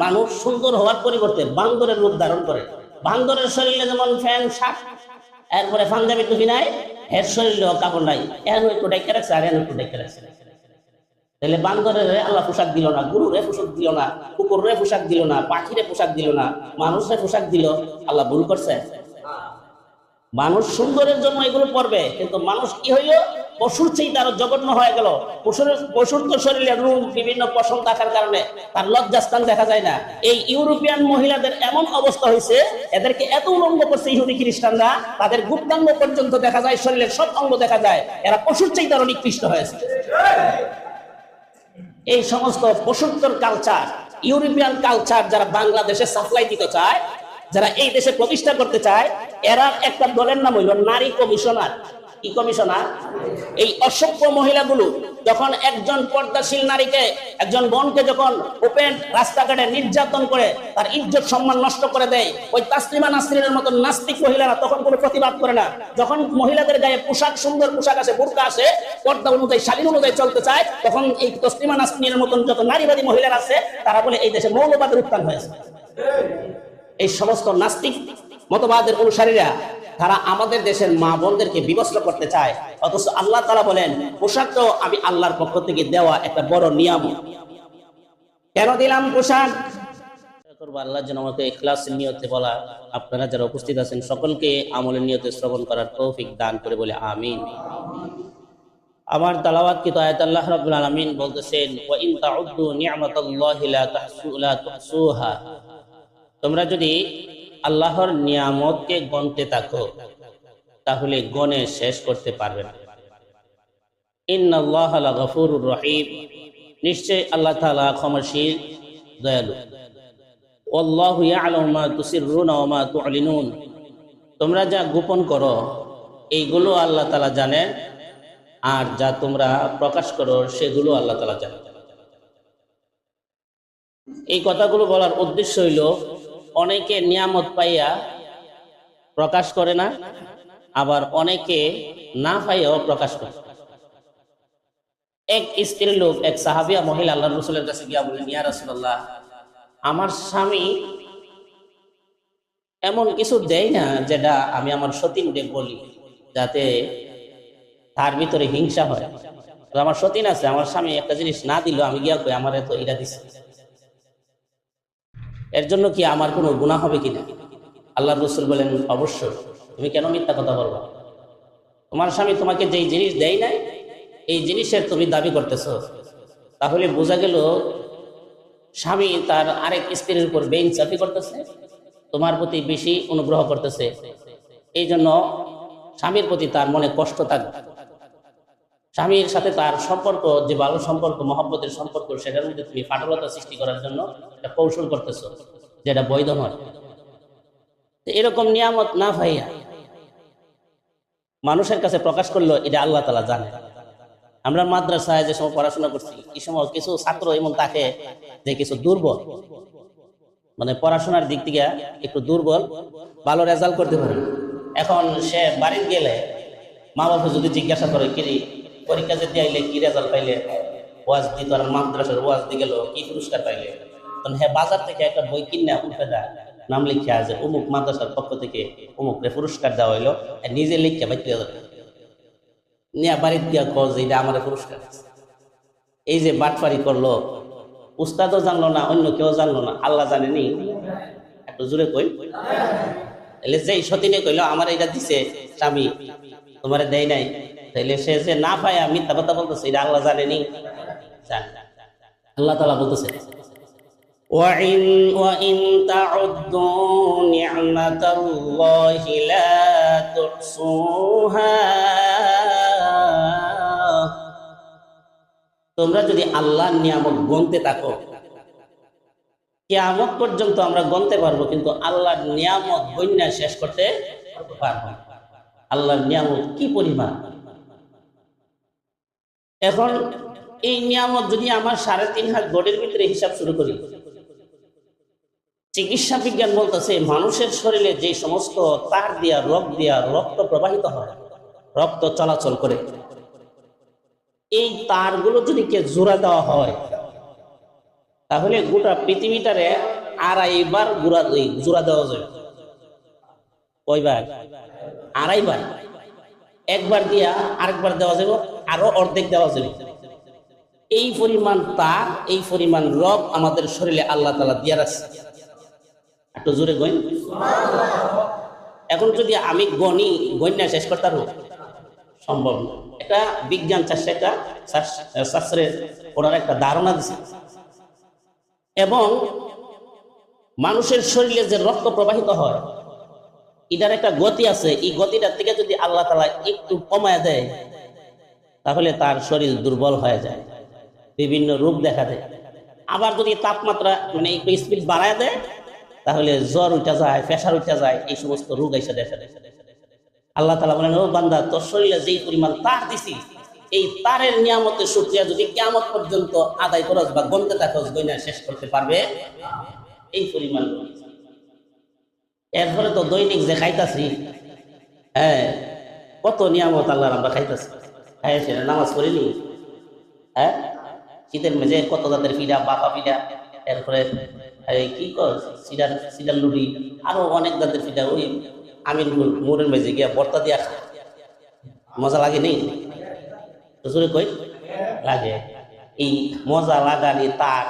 মানুষ সুন্দর হওয়ার পরিবর্তে বান্দরের রূপ ধারণ করে। বান্দরের শরীরে যেমন ফ্যান শার্ট, এরপরে পাঞ্জাবি টুপি নাই, এর শরীরেও কাপড় নাই, এর একটু ডেকে রাখছে আর এর একটু ডেকে রাখছে। তাহলে বান্দরের আল্লাহ পোশাক দিল না, গরুরে পোশাক দিল না, কুকুরে পোশাক দিল না, পাখিরে পোশাক দিল না, মানুষের পোশাক দিল। আল্লাহ ভুল করছে? মানুষ সুন্দরের জন্য এগুলো পড়বে, কিন্তু মানুষ কি হইল? পশুর চেয়ে তার জঘন্য হয়ে গেল। পশুর তো শরীরে রূপ বিভিন্ন পশম থাকার কারণে তার লজ্জাস্থান দেখা যায় না। এই ইউরোপিয়ান মহিলাদের এমন অবস্থা হয়েছে, এদেরকে এত উলঙ্গ করছে ইহুদি খ্রিস্টানরা, তাদের গুপ্তাঙ্গ পর্যন্ত দেখা যায়, শরীরের সব অঙ্গ দেখা যায়। এরা পশুর চেয়ে তার নিকৃষ্ট হয়েছে। এই সমস্ত পশুত্তর কালচার, ইউরোপিয়ান কালচার যারা বাংলাদেশে সাপ্লাই দিতে চায়, যারা এই দেশে প্রতিষ্ঠা করতে চায়, এরা একটা দলের নাম হইল নারী কমিশনার। কি কমিশনার? এই অসভ্য মহিলাগুলো যখন একজন পর্দাশীল নারীকে, একজন বোনকে যখন ওপেন রাস্তাঘাটে নির্যাতন করে তার ইজ্জত সম্মান নষ্ট করে দেয়, ওই তাসলিমা নাসরিনের মতো নাস্তিক মহিলারা তখন কোনো প্রতিবাদ করে না। যখন মহিলাদের গায়ে পোশাক, সুন্দর পোশাক আসে, বোরকা আসে, পর্দা অনুযায়ী, শালীন অনুযায়ী চলতে চায়, তখন এই তাসলিমা নাসরিনের মতন যত নারীবাদী মহিলারা আছে, তারা বলে এই দেশে মৌলবাদের উত্থান হয়েছে। এই সমস্ত নাস্তিক মতবাদের অনুসারীরা তারা আমাদের দেশের মা বোনদেরকে বিবস্ত্র করতে চায়, অথচ আল্লাহ তাআলা বলেন পোশাক তো আমি আল্লাহর পক্ষ থেকে দেওয়া একটা বড় নিয়ম। কেন দিলাম পোশাক? আল্লাহ যেন আমাকে ইখলাসের নিয়তে বলা, আপনারা যারা উপস্থিত আছেন সকলকে আমলের নিয়তে শ্রবণ করার তৌফিক দান করে বলে আমিন। আমার তেলাওয়াতকৃত আয়াত আল্লাহ রাব্বুল আলামিন বলতেছেন, ওয়া ইন তাউদ্দু নি'মাতাল্লাহি লা তুহসুহা। তোমরা যদি আল্লাহর নিয়ামতকে গণতে থাকো তাহলে গণে শেষ করতে পারবে না। ইন্নাল্লাহা লাগফুরুর রহিম, নিশ্চয় আল্লাহ তাআলা ক্ষমাশীল, দয়ালু। ওয়াল্লাহু ইয়ালামু মা তুসিররুনা ওয়া মা তু'লিনুন, তোমরা যা গোপন করো এইগুলো আল্লাহ তাআলা জানেন, আর যা তোমরা প্রকাশ করো সেগুলো আল্লাহ তাআলা জানেন। এই কথাগুলো বলার উদ্দেশ্য হইল, অনেকে নিয়ামত পাইয়া প্রকাশ করে না, আবার অনেকে না পাইয়াও প্রকাশ করে। এক স্ত্রী লোক, এক সাহাবিয়া মহিলা আল্লাহর রাসূলের কাছে গিয়া বলেন, ইয়া রাসূলুল্লাহ, আমার স্বামী এমন কিছু দেয় না যেটা আমি আমার সতীনকে বলি, যাতে তার ভিতরে হিংসা হয়। আমার সতীন আছে, আমার স্বামী একটা জিনিস না দিল, আমি গিয়া কই আমার তো এটা দিছে, এর জন্য কি আমার কোনো গুনাহ হবে কিনা? আল্লাহর রাসূল বলেন, অবশ্যই। তুমি কেন মিথ্যা কথা বলবা? তোমার স্বামী তোমাকে যেই জিনিস দেয় নাই, এই জিনিসের তুমি দাবি করতেছো, তাহলে বোঝা গেল স্বামী তার আরেক স্ত্রীর উপর বেইনসাফি করতেছে, তোমার প্রতি বেশি অনুগ্রহ করতেছে। এই জন্য স্বামীর প্রতি তার মনে কষ্ট থাকবে। স্বামীর সাথে তার সম্পর্ক, যে ভালো সম্পর্ক, মহব্বতের সম্পর্ক, সেটার মধ্যে তুমি ফাটলতা সৃষ্টি করার জন্য একটা কৌশল করতেছো, যেটা বৈধ নয়। এরকম নিয়ামত না পাইয়া মানুষের কাছে প্রকাশ করলো, এটা আল্লাহ তাআলা জানে। আমরা মাদ্রাসায় যে সময় পড়াশোনা করছি, এই সময় কিছু ছাত্র এমন থাকে যে কিছু দুর্বল, মানে পড়াশোনার দিক থেকে একটু দুর্বল, ভালো রেজাল্ট করতে পারে। এখন সে বাড়িতে গেলে মা বাবা যদি জিজ্ঞাসা করে, কিরে পরীক্ষা যে দিলে কি রেজাল্ট পাইলে, ওয়াজ দিত আর মাদ্রাসার ওয়াজ দিয়ে গেল, কি পুরস্কার পাইলে, তখন হ্যাঁ বাজার থেকে একটা বই কিনে উঠে দেয়, নাম লিখে আছে অমুক মাদ্রাসার পক্ষ থেকে অমুক পুরস্কার দেওয়া হইলো, নিজে লিখে বাইতে নিয়ে বাড়িতে গিয়া খোঁজ, এটা আমার পুরস্কার। এই যে বাটফারি করলো, উস্তাদও জানলো না, অন্য কেউ জানলো না, আল্লাহ জানেনি। একটু জোরে কই। তাহলে যেই সতীনে কইলো আমার এটা দিছে স্বামী, তোমার দেয় নাই, তাইলে সে যে না পায়া মিথ্যা কথা বলতেছে, এটা আল্লাহ জানেনি? আল্লাহ তাআলা বলতেছে, وَإِن تَعُدُّوا نِعْمَةَ اللَّهِ لَا تُحْصُوهَا। তোমরা যদি আল্লাহর নিয়ামত গণতে থাকো, কিয়ামত পর্যন্ত আমরা গণতে পারবো, কিন্তু আল্লাহর নিয়ামত গণনা শেষ করতে পারবো না। আল্লাহর নিয়ামত কি পরিমাণ! এখন এই নিয়ামত যদি আমার 3.5 হাত বডির ভিতরে হিসাব শুরু করি, চিকিৎসা বিজ্ঞান বলতেছে মানুষের শরীরে যে সমস্ত তার দিয়া, রোগ দিয়া রক্ত প্রবাহিত হয়, রক্ত চলাচল করে, এই তারগুলো যদি কে জোড়া দেওয়া হয়, তাহলে গোটা পৃথিবীটারে 2.5 বার জোড়া দেওয়া যাবে। কয়বার? 2.5 বার। একবার দিয়া আরেকবার দেওয়া যাবে, আরো অর্ধেক দেওয়া যাবে। এই পরিমাণ তার, এই পরিমাণ রব আমাদের শরীরে আল্লাহ তাআলা দিয়া রাখছে। একটু জোরে গইন। এখন যদি আমি গণনা শেষ করতে পারবো? সম্ভব না। এটা বিজ্ঞান শাস্ত্রের ওনার একটা ধারণা দিছে। এবং মানুষের শরীরে যে রক্ত প্রবাহিত হয়, এটার একটা গতি আছে। এই গতিটার থেকে যদি আল্লাহ তাআলা একটু কমায় দেয়, তাহলে তার শরীর দুর্বল হয়ে যায়, বিভিন্ন রোগ দেখা দেয়। আবার যদি তাপমাত্রা মানে একটু স্পিড বাড়ায় দেয়, তাহলে জ্বর উঠা যায়, প্রেসার উঠা যায়, এই সমস্ত রোগ এসে দেখা দেয়। আল্লাহ তাআলা বলেন, ও বান্দা, তোর শরীরে যেই পরিমাণ তার দিছি, এই তারের নিয়ামতের শুকরিয়া যদি কিয়ামত পর্যন্ত আদায় করস বা গণতে থাকস, গণনা শেষ করতে পারবে এই পরিমাণ। এরপরে তো দৈনিক যে খাইতাছি, হ্যাঁ, কত নিয়ামত আল্লাহর আমরা খাইতাছি। হ্যাঁ, সেটা নামাজ পড়িনি? হ্যাঁ, শীতের মেঝে কত জাতের পিঠা, বাপা পিঠা, এরপরে কি কর সিডার লুডি, আরো অনেক জাতের পিঠা। ওই আমির মোড়ের মেঝে গিয়া বর্তা দিয়া মজা লাগে নেই? কই লাগে। এই মজা লাগানি তার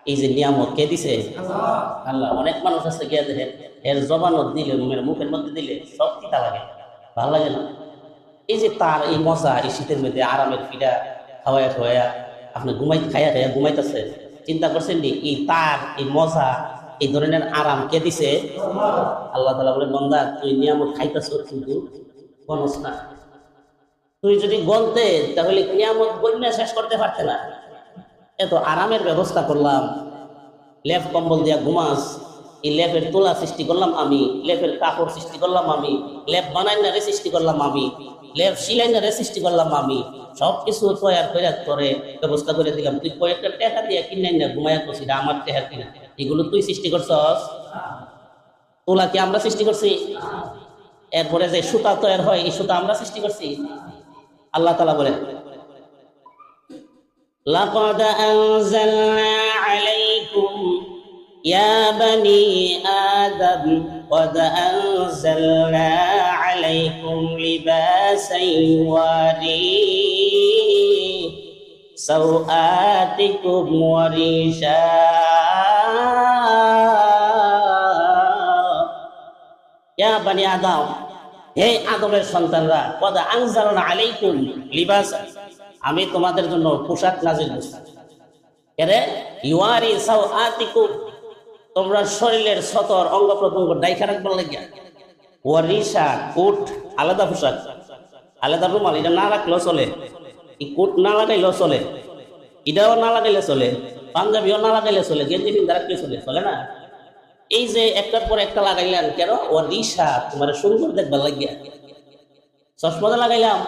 এই যে নিয়ামত কে দিছে? আল্লাহ। অনেক মানুষ আছে গিয়া দেখেন, এর জবানত দিলে, মুখের মধ্যে দিলে সব পিঠা লাগে, ভালো লাগে না। এই যে তার এই মজা, এই শীতের মধ্যে আরামের পিঠা খাওয়াইয়া খাওয়াইয়া আপনি খাইয়া ঘুমাইতেছে, চিন্তা করছেন নি? এই তার এই মজা, এই ধরনের আরাম কে দিছে? আল্লাহ তাআলা বলে, বান্দা, তুই নিয়ামত খাইতেছ কিন্তু গণস না। তুই যদি গলতে, তাহলে নিয়ামত গণনা শেষ করতে পারতে না। এত আরামের ব্যবস্থা করলাম, লেপ কম্বল দিয়া ঘুমাস, এই লেপের তোলা সৃষ্টি করলাম আমি, লেপের কাপড় সৃষ্টি করলাম আমি, লেপ বানাইনারে সৃষ্টি করলাম আমি, লেপ সিলাইনারে সৃষ্টি করলাম আমি, সবকিছু তৈরি করে ব্যবস্থা করে দিলাম। তুই কয়েকটা টাকা দিয়ে কিনাই না ঘুমাইয়া করছি, আমার টাকা কিনা, এগুলো তুই সৃষ্টি করছস? তোলা কি আমরা সৃষ্টি করছি? এরপরে যে সুতা তৈরি হয়, এই সুতা আমরা সৃষ্টি করছি? আল্লাহ তাআলা বলেন, লাকাদ আনজালনা আলাইকুম ইয়া বনি আদম قد أنزلنا عليكم لباسا يواري سوآتكم وريشا يا بني آدم, হে আদমের সন্তানরা, قد أنزلنا عليكم لباسا, আমি তোমাদের জন্য পোশাক নাজিল করছি। এরে ইউয়ারি সাওআতিকুম, তোমরা শরীরের সতর অঙ্গ প্রত্যঙ্গ ডাইখা রাখবার লাগিয়া। ওয়ারিশা, কোট, আলাদা পোশাক, আলাদা রুমাল, এটা না রাখলেও চলে, এই কোট না লাগাইলেও চলে, এটাও না লাগাইলে চলে, পাঞ্জাবিও না লাগাইলে চলে, গেঞ্জি পিন্ধা রাখলে চলে, চলে না? এই যে একটার পর একটা লাগাইলেন কেন? ওয়ারিশা, তোমার সুন্দর দেখবার লাগিয়া। চশমাটা লাগাইলাম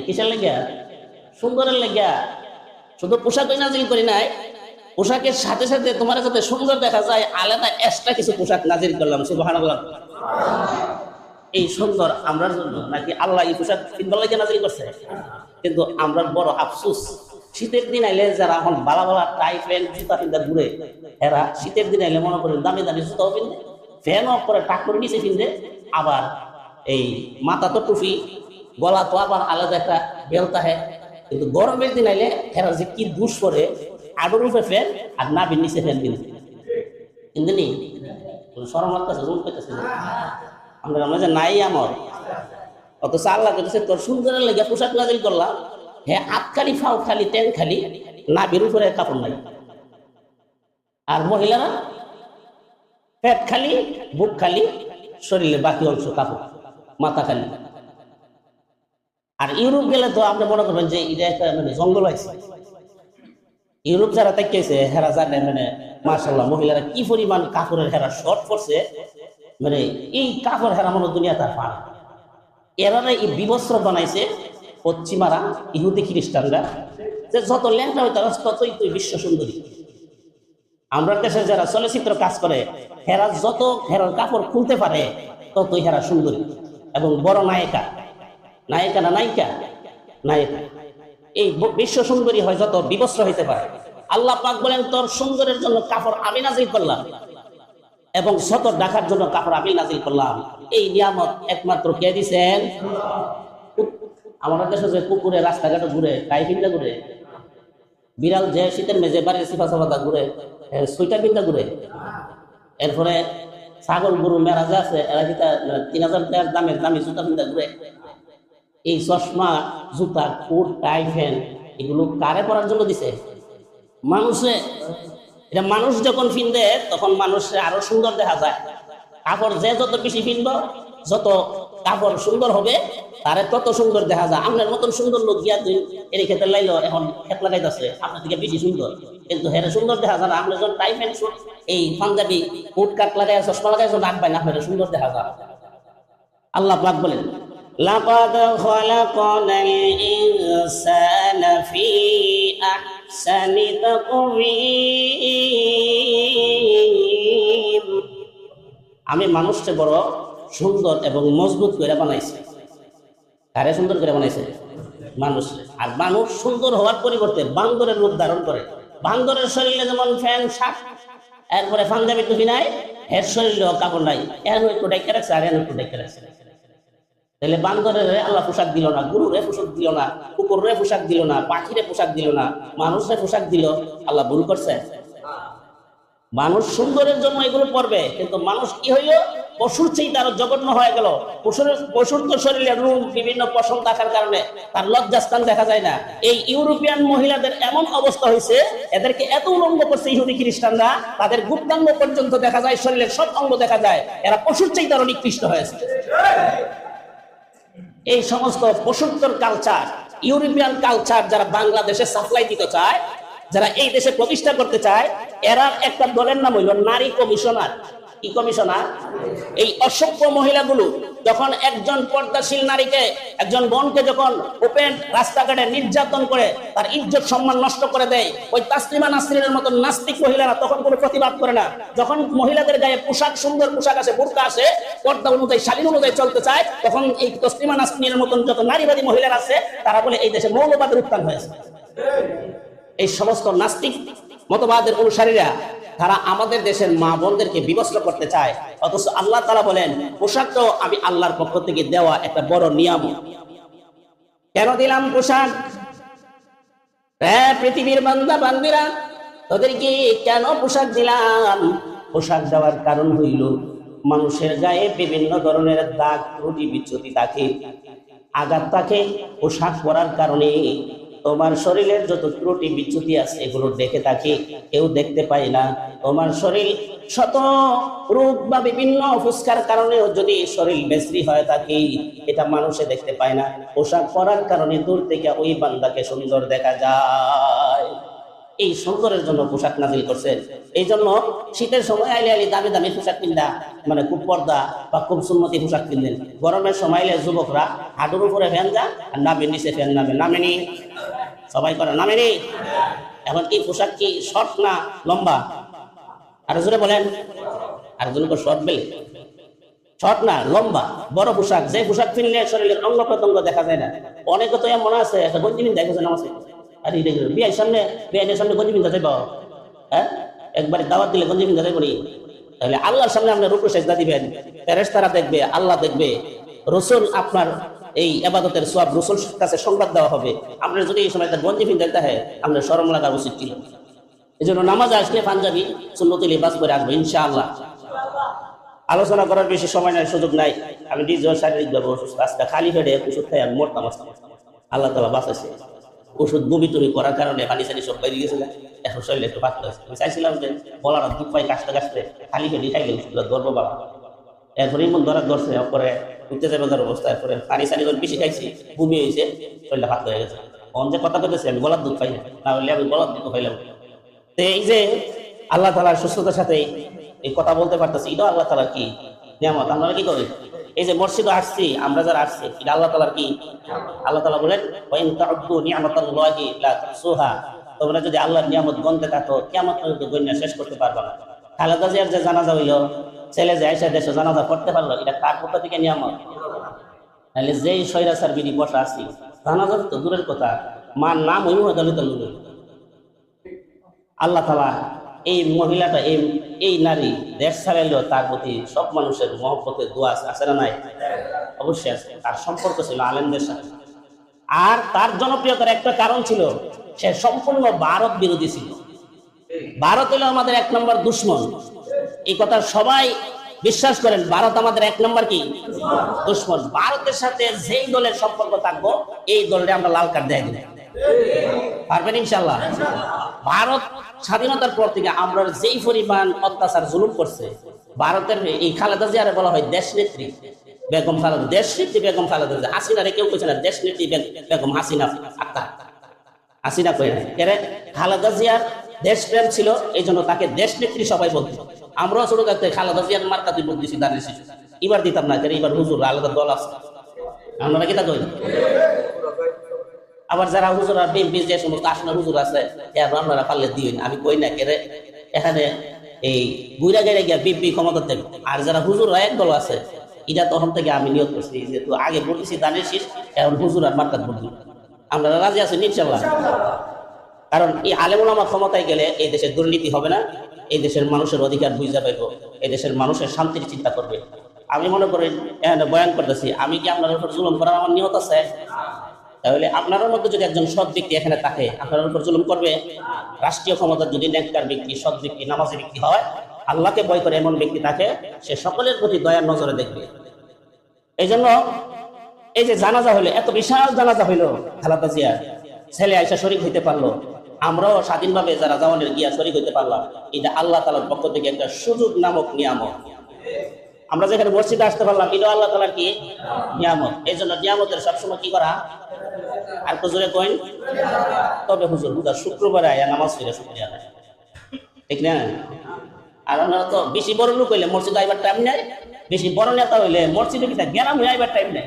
কিসের লাগিয়া? সুন্দরের লাগিয়া। শুধু পোশাকই নাজিল করি নাই, পোশাকের সাথে সাথে তোমার যাতে সুন্দর দেখা যায়, আলাদা এক্সট্রা কিছু পোশাক নাজিল করলাম। সুবহানাল্লাহ। এই সুন্দর আমরার জন্য নাকি আল্লাহ এই পোশাক কিনবার লাগে নাজিল করছে? কিন্তু আমরা বড় আফসোস, শীতের দিন আইলে যারা এখন বালা বালা টাই প্যান্ট জুতা পিন্ধা ঘুরে, এরা শীতের দিন আইলে মনে করেন দামি দামি জুতাও পিন্ধে, ফ্যান অফ করে টাক করে নিচে পিন্ধে, আবার এই মাথা তো টুপি, গলা তো আবার আলাদা একটা বেলতা হয়। কিন্তু গরমের দিন আইলে এরা যে কি দুষ করে, আডুর উপরে ফ্যান আর না নিচে ফ্যান কিন্তু নি সরম লাগতেছে, রুম পেতেছে আমরা যে নাই আমার। অথচ আল্লাহ করতেছে তোর সুন্দরের লেগে পোশাক নাজিল করলাম, হ্যাঁ হাত খালি, ফাও খালি, ট্যাং খালি, না বের উপরে কাপড় নাই। আর মহিলারা পেট খালি, বুক খালি, শরীরে বাকি অংশ কাপড়, মাথা খালি। আর ইউরোপ গেলে তো আপনি মনে করবেন যে এটা একটা মানে জঙ্গল হয়েছে। ইউরোপ যারা তাকিয়েছে হেরা জানে মানে মাশাআল্লাহ মহিলারা কি পরিমাণ কাপড়ের হেরা শর্ট করছে, মানে এই কাপড় হেরা মনে দুনিয়া তার পার। এরা এই বিবস্ত্র বানাইছে পশ্চিমারা, ইহুদি খ্রিস্টানরা, যে যত ল্যাংটা হইতে ততই তুই বিশ্ব সুন্দরী। আমরা দেশে যারা চলচ্চিত্র কাজ করে, হেরা যত হেরার কাপড় খুলতে পারে ততই হেরা সুন্দরী এবং বড় নায়িকা। নায়িকা না নায়িকা, নায়িকা। এই বিশ্ব সুন্দরী হয় যত বিবস্ত্র হইতে পারে। আল্লাহ পাক বলেন তোর সুন্দরের জন্য কাপড় আমি নাজিল করলাম এবং সতর ঢাকার জন্য কাপড় আমি নাজিল করলাম। এই নিয়ামত একমাত্র কে দিছেন? আমাদের দেশে যে কুকুরে রাস্তাঘাটে ঘুরে গায়ে ফিন্দা ঘুরে, বিড়াল যে শীতের মেঝে বাড়ির সিফা সাফাদা ঘুরে, সোয়েটার পিন্দা ঘুরে, এরপরে ছাগল গরু মেরাজ আছে এরা কি 3000 টাকার দামের দামি জুতা পিন্দা ঘুরে। এই চশমা জুতা কোট টাই ফ্যান এগুলো কারে পরার জন্য দিছে? মানুষে। এটা মানুষ যখন ফিনবে তখন মানুষে আরো সুন্দর দেখা যায়। কাপড় যে যত বেশি ফিনব, যত কাপড় সুন্দর হবে তারে তত সুন্দর দেখা যায়। আপনার মতন সুন্দর লোক গিয়া তুই এর খেতে লাইলো এখন খেত লাগাইতেছে আপনার থেকে বেশি সুন্দর, কিন্তু হেরে সুন্দর দেখা যায় না। আপনি যখন টাই প্যান্ট এই পাঞ্জাবি কোট কাট লাগাই চশমা লাগাই যখন আঁকবেন আপনার সুন্দর দেখা যায়। আল্লাহ পাক বলেন লাকাদ খালাকনাল ইনসানা ফি আহসানি তাকওয়িম। আমি মানুষকে বড় সুন্দর এবং মজবুত করে বানাইছি। কারে সুন্দর করে বানাইছে? মানুষ। আর মানুষ সুন্দর হওয়ার পরিবর্তে বান্দরের রূপ ধারণ করে। বান্দরের শরীরে যেমন ফ্যান শার্ট এরপরে পাঞ্জাবি টুপি নাই, এর শরীরেও কাপড় নাই, এর একটু ডেকে রাখছে আর এর একটু ডেকে রাখছে। তাহলে বান্দরের আল্লাহ পোশাক দিল না, গরুরে পোশাক দিল না, কুকুরে পোশাক দিল না, পাখিরে পোশাক দিল না, মানুষের পোশাক দিল। আল্লাহ ভুল করছে? মানুষ সুন্দরের জন্য এগুলো পড়বে, কিন্তু মানুষ কি হইল? পশুর চেয়ে তার জঘন্য হয়ে গেল। পশুর তো শরীরে রূপ বিভিন্ন পশম থাকার কারণে তার লজ্জাস্থান দেখা যায় না। এই ইউরোপিয়ান মহিলাদের এমন অবস্থা হয়েছে, এদেরকে এত উলঙ্গ করছে ইহুদি খ্রিস্টানরা, তাদের গুপ্তাঙ্গ পর্যন্ত দেখা যায়, শরীরের সব অঙ্গ দেখা যায়। এরা পশুর চেয়ে তারা নিকৃষ্ট হয়েছে। এই সমস্ত পশুত্তর কালচার, ইউরোপিয়ান কালচার যারা বাংলাদেশে সাপ্লাই দিতে চায়, যারা এই দেশে প্রতিষ্ঠা করতে চায়, এরা একটা দলের নাম হইল নারী কমিশনার। কি কমিশনার? এই অসভ্য মহিলাগুলো যখন একজন পর্দাশীল নারীকে, একজন বোনকে যখন ওপেন রাস্তাঘাটে নির্যাতন করে তার ইজ্জত সম্মান নষ্ট করে দেয়, ওই তাসলিমা নাসরিনের মতো নাস্তিক মহিলারা তখন কোনো প্রতিবাদ করে না। যখন মহিলাদের গায়ে পোশাক, সুন্দর পোশাক আসে, বোরকা আসে, পর্দা অনুযায়ী শালীন অনুযায়ী চলতে চায়, তখন এই তাসলিমা নাসরিনের মতন যত নারীবাদী মহিলারা আছে তারা বলে এই দেশে মৌলবাদের উত্থান হয়েছে। এই সমস্ত নাস্তিক মতবাদের অনুসারীরা তারা আমাদের দেশের মা বোনদেরকে বিবস্ত্র করতে চায়, অথচ আল্লাহ তাআলা বলেন পোশাক তো আমি আল্লাহর পক্ষ থেকে দেওয়া একটা বড় নিয়ামত। কেন দিলাম পোশাক? পৃথিবীর বান্দা বান্দিরা, তোদেরকে কেন পোশাক দিলাম? পোশাক দেওয়ার কারণ হইল মানুষের গায়ে বিভিন্ন ধরনের দাগ, ত্রুটি, বিচ্যুতি থাকে, আঘাত থাকে। পোশাক পরার কারণে তোমার শরীরের যত ত্রুটি বিচ্যুতি আছে এগুলো দেখে থাকে, কেউ দেখতে পায় না। তোমার শরীর শত রোগ বা বিভিন্ন ফুসকার কারণেও যদি শরীর বিশ্রী হয়ে থাকে, এটা মানুষে দেখতে পায় না। পোশাক পরার কারণে দূর থেকে ওই বান্দাকে সুন্দর দেখা যায়। এই সুন্দরের জন্য পোশাক নাজিল করছেন। এই জন্য শীতের সময় আইলে আইলে দামি দামি পোশাক কিনবা, মানে খুব পর্দা বা খুব সুন্নতি পোশাক কিনলেন। গরমের সময় আইলে যুবকরা হাঁটুর উপরে ফ্যান যা আর নামের নিচে ফ্যান নামেনি, সবাই করে নামেনি। এখন কি পোশাক কি শর্ট না লম্বা? আরো জোরে বলেন। আর জন্য শর্ট বেলে, শর্ট না লম্বা, বড় পোশাক। যে পোশাক কিনলে শরীরের অঙ্গ প্রত্যঙ্গ দেখা যায় না। অনেকে তো এমন আছে একটা গঞ্জি দেখেছে নাম আছে, আর বিয়ের সামনে, বিয়ের সামনে গঞ্জি পিন্ধা যাইব, হ্যাঁ একবারে দাওয়াত দিলে গঞ্জি পিন্ধা যাইব নি? তাহলে আল্লাহর সামনে আপনি রুকু সেজদা দিবেন, ফেরেশতারা দেখবে, আল্লাহ দেখবে, রসুল আপনার এই ইবাদতের সওয়াব রসুল কাছে সংবাদ দেওয়া হবে। আপনার যদি এই সময় গঞ্জি পিন্ধাইতে হয় আপনার শরম লাগা উচিত ছিল। এই জন্য নামাজ আসলে পাঞ্জাবি সুন্নতি লিবাস করে আসবো ইনশাআল্লাহ। আলোচনা করার বেশি সময় নাই, সুযোগ নাই। আমি নিজেও শারীরিকভাবে অসুস্থ, আজকে খালি পেটে ওষুধ খাই আমি মরতাম। আল্লাহ তাআলা বাঁচাইছে। ওষুধ বমি টমি করার কারণে পানি সানি সব বেরিয়ে গেছিল, এখন শরীরে একটু বাঁচতে হয়েছে। আমি চাইছিলাম যে বলার দুধ পাই কাশতে কাশতে খালি পেটে খাই গেল, গর্ব বাড়া। এরপরে এমন ধরছে, পরে উঠতে যাবে অবস্থা, এরপরে পানি সানি করে বেশি খাইছি, বমি হয়েছে, শরীরটা ভাত হয়ে গেছে। অন যে কথা করতেছি আমি গলার দুধ পাই না, হলে আমি গলার দুধ পাইলাম। তো এই যে আল্লাহ তাআলার সুস্থতার সাথে এই কথা বলতে পারতেছি, এটা আল্লাহ তাআলার কি নিয়ামত। আমরা কি করি? এই যে মসজিদে আসছি, আমরা যারা আসছি, এটা আল্লাহ তাআলার কি? আল্লাহ তাআলা বলেন ওয়া ইন তাউদ্দু নি'মাতাল্লাহি লা তুহসুহা, তোমরা যদি আল্লাহর নিয়ামত গণতে থাকো কিয়ামত পর্যন্ত গণনা শেষ করতে পারবে না। খালেদা জিয়ার যে জানাজা হইল, ছেলে যে আয়েশা দেশে জানাজা পড়তে পারলো, এটা কার পক্ষ থেকে নিয়ামত? তাহলে যেই স্বৈরাচার বিধি বসা আছি, জানাজা তো দূরের কথা, মার নাম হইব তাহলে তো আল্লাহ তাআলা এই মহিলাটা এই নারী দেশ ছাড়াইলেও তার প্রতি সব মানুষের মহব্বতের দোয়া আছে না নাই? অবশ্যই আছে। তার সম্পর্ক ছিল আলেমদের সাথে। আর তার জনপ্রিয়তার একটা কারণ ছিল, সে সম্পূর্ণ ভারত বিরোধী ছিল। ভারত হলো আমাদের এক নম্বর দুশ্মন, এই কথা সবাই বিশ্বাস করেন। ভারত আমাদের এক নম্বর কি দুশ্মন। ভারতের সাথে যেই দলের সম্পর্ক থাকবো এই দলে আমরা লাল কার্ড দেয় দিলে পারবেন ইনশাল্লাহ। ভারত স্বাধীনতার পর থেকে আমরা যেই পরিমাণ অত্যাচার জুলুম করছে, ভারতের এই খালেদা জিয়ারে বলা হয় দেশ নেত্রী বেগম খালেদা, দেশ নেত্রী বেগম খালেদা জিয়া। হাসিনারে কেউ কইছে না দেশ নেত্রী বেগম হাসিনা আক্তার, হাসিনা কই না। এর খালেদা জিয়ার দেশপ্রেম ছিল, এই জন্য তাকে দেশ নেত্রী সবাই বলতো। আমরাও ছোট থাকতে খালেদা জিয়ার মার্কাতে ভোট দিছি, দাঁড়িয়ে শিশু। এবার দিতাম না, এবার হুজুর আলাদা দল আছে, আমরা কি তা কই। আবার যারা হুজুর আর বিএনপি যে সমস্ত আসনের হুজুর আছে, আপনারা পারলে দিই না, আমি কই না কেরে এখানে এই বুড়া গাড়ি গিয়া বিএনপি ক্ষমতা দেবে। আর যারা হুজুর এক দল আছে, এটা তখন থেকে আমি নিয়োগ করছি, যেহেতু আগে ভোট দিছি দানের শীষ, এখন হুজুর আর মার্কাত ভোট দিব। আমরা রাজি আছি ইনশাআল্লাহ। কারণ এই আলেম ওলামা ক্ষমতায় গেলে এই দেশের দুর্নীতি হবে না, এই দেশের মানুষের অধিকার বুঝা পাইব, এই দেশের মানুষের শান্তির চিন্তা করবে। আমি মনে করি এখানে বয়ান করতেছি, আমি কি আপনার উপর জুলুম করার আমার নিয়ত আছে? তাহলে আপনার মধ্যে যদি একজন সৎ ব্যক্তি এখানে থাকে, আপনার উপর জুলুম করবে? রাষ্ট্রীয় ক্ষমতার যদি নেককার ব্যক্তি, সৎ ব্যক্তি, নামাজি ব্যক্তি হয়, আল্লাহকে ভয় করে এমন ব্যক্তি থাকে, সে সকলের প্রতি দয়ার নজরে দেখবে। এই জন্য এই যে জানাজা হইলো, এত বিশাল জানাজা হইলো, খালেদা জিয়া ছেলে আয়সা শরীক হইতে পারলো, আমরাও স্বাধীনভাবে যারা জাওয়ানের গিয়া শরীক হইতে পারলাম, এটা আল্লাহ তাআলার পক্ষ থেকে একটা সুযোগ নামক নিয়ামত। আমরা যেখানে মসজিদে আসতে পারলাম, এটা আল্লাহ তাআলার কি নিয়ামত। এই জন্য নিয়ামতের সবসময় কি করা, আর হুজুরে কইন তবে হুজুর শুক্রবারে আয়া নামাজ পড়ে শুকরিয়া আদায়, ঠিক না? আর আমরা তো বেশি বড় লোক হইলে মসজিদে আইবার টাইম নাই, বেশি বড় নেতা হইলে মসজিদে কিনা গেরাম হয়ে আইবার টাইম নাই।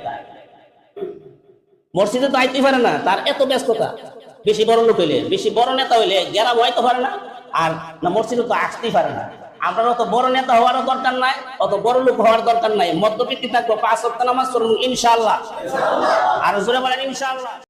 মসজিদে তো আইতে পারে না, তার এত ব্যস্ততা। বেশি বড় লোক হইলে, বেশি বড় নেতা হইলে গেরাম হইতে পারে না, আর না মসজিদে তো আসতেই পারে না। আমরা অত বড় নেতা হওয়ারও দরকার নাই, অত বড় লোক হওয়ার দরকার নাই, মধ্যবিত্তি থাকবো, 5 ওয়াক্ত নামাজ পড়ব ইনশাআল্লাহ। আর জোরে বলেন ইনশাআল্লাহ।